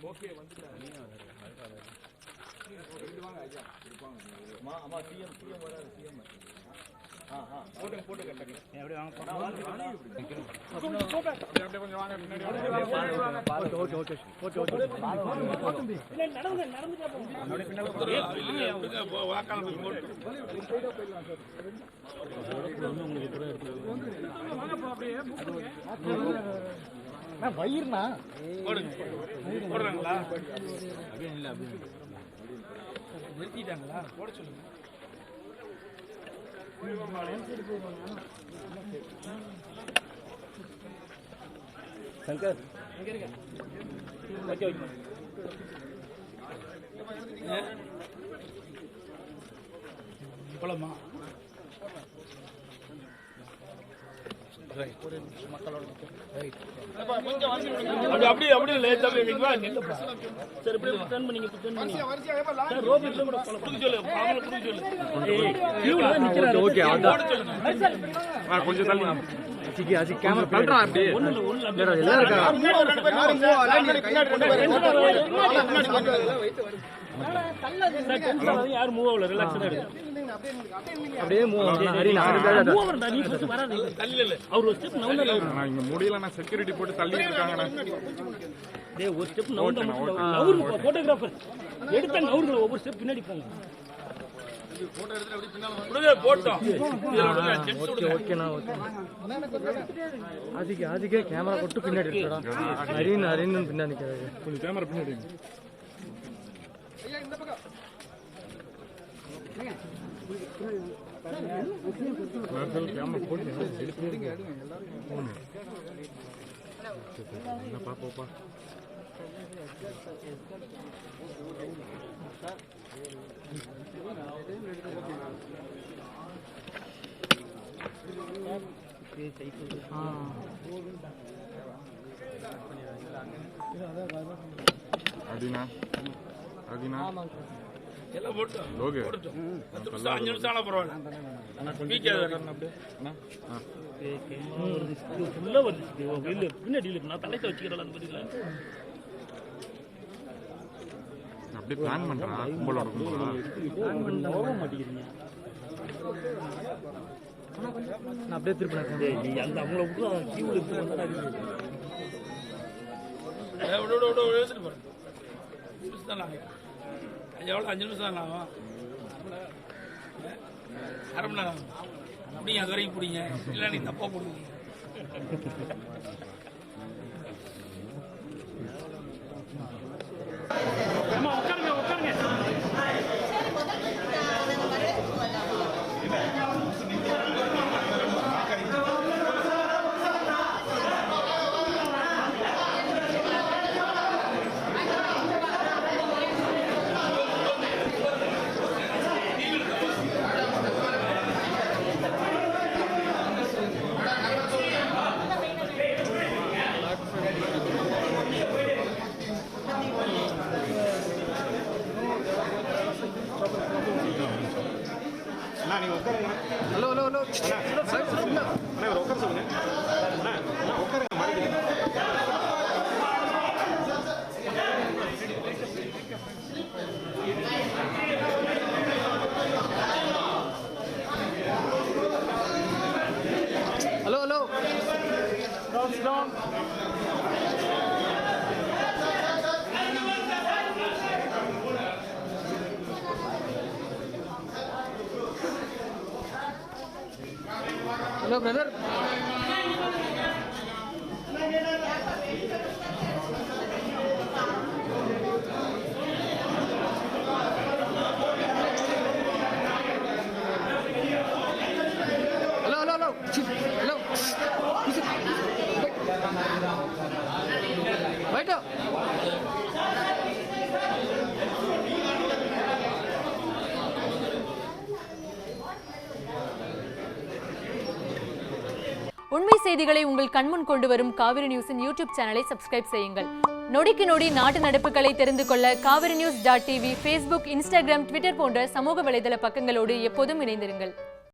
Okay வந்துட்டாங்க. வாங்க ஐயா. ஆமா சிஎம் வராரு சிஎம். போட்டு கட்டங்க. அப்படியே வாங்க போறோம். அப்படியே கொஞ்சம் வாங்க பின்னாடி. ஓகே. இல்ல நடந்துட்டே போங்க. அப்படியே பின்னால போங்க. வாக்காள போட்டு. சைடா போயிடலாம் சார். உங்களுக்கு கூட இருக்கு. வாங்க போ அப்படியே. நான் வயிறுனா போடுறாங்களா? அப்படியே இல்ல அப்படியே நிறுத்திட்டாங்களா? போட சொல்லுங்க. சங்கர் இங்க இருங்க. ஓகே போலாமா? மக்களோட அப்படியே லேட்டா வைங்களா? சரி இப்படி டர்ன் பண்ணீங்க சார். ரோபிட்ல கூட புடிச்சு சொல்லு. அவங்கள புடிச்சு சொல்லு. கியூல நிக்கறாரு. ஓகே கொஞ்சம் தள்ளி அஜி கேமரா பண்றா. அப்படியே ஒண்ணு எல்லாம் இருக்கா? யார் மூவ் ஆகல. ரிலாக்ஸா இருக்கு. அப்படியே மூவ் ஆகணும். ஹரினா மூவ் ஆவறடா. நீ ஃபர்ஸ்ட் வராதீ. தள்ளி இல்ல. அவர் ஒரு ஸ்டெப் நவுண்டல. நான் இங்க முடியல. நான் செக்யூரிட்டி போட்டு தள்ளி இருக்காங்கடா. டேய் ஒரு ஸ்டெப் நவுண்ட நவுரு. போட்டோகிராஃபர் எடுத்த நவுருல ஒவ்வொரு ஸ்டெப் பின்னாடி போங்க. போட்டோ எடுத்து அப்படியே பின்னால விடுங்க. போட்டோம். ஓகேனா ஓகே. ஆதிக்கு கேமரா போட்டு பின்னாடி எடுடா. ஹரின் பின்னாடி நிக்கறாரு. கொஞ்சம் கேமரா பின்னாடி ஐயா. இந்த பக்கம் கேமரா போட்டு எடுங்க எல்லாரும் என்ன பாப்போப்பா. அடினா எல்லாம் போட்டு ஓகே. 10 நிமிஷம் 5 நிமிஷம் ஆனா பரவாயில்ல. انا வீக்கேதா இருக்கணும். அப்படியே அண்ணா ஃபுல்லா வருது. இல்ல பின்னாடி இல்ல. நான் தலையில வச்சிக்கிறேன். அந்த பதில அப்படியே பிளான் பண்றா. கும்பலோட பிளான் பண்ண ஓட மாட்டீங்க. நான் அப்படியே திருப்பினேன். நீ அந்த அவங்கள விட்டு கியூல இருந்து வந்தா ஓட எடுத்துட்டு போறேன். எவ்வளோ 5 நிமிஷம் தான் ஆகும். அரை மணி நேரம் பிடிங்க. அது வரைக்கும் பிடிங்க. இல்லை நீ தப்பா போடுவீங்க. Hello, brother. Hello. Wait up. உண்மை செய்திகளை உங்கள் கண்முன் கொண்டு வரும் காவிரி நியூஸின் யூடியூப் சேனலை சப்ஸ்கிரைப் செய்யுங்கள். நொடிக்கு நொடி நாட்டு நடப்புகளை தெரிந்து கொள்ள காவிரி நியூஸ்.tv, Facebook, Instagram, Twitter போன்ற சமூக வலைதள பக்கங்களோடு எப்போதும் இணைந்திருங்கள்.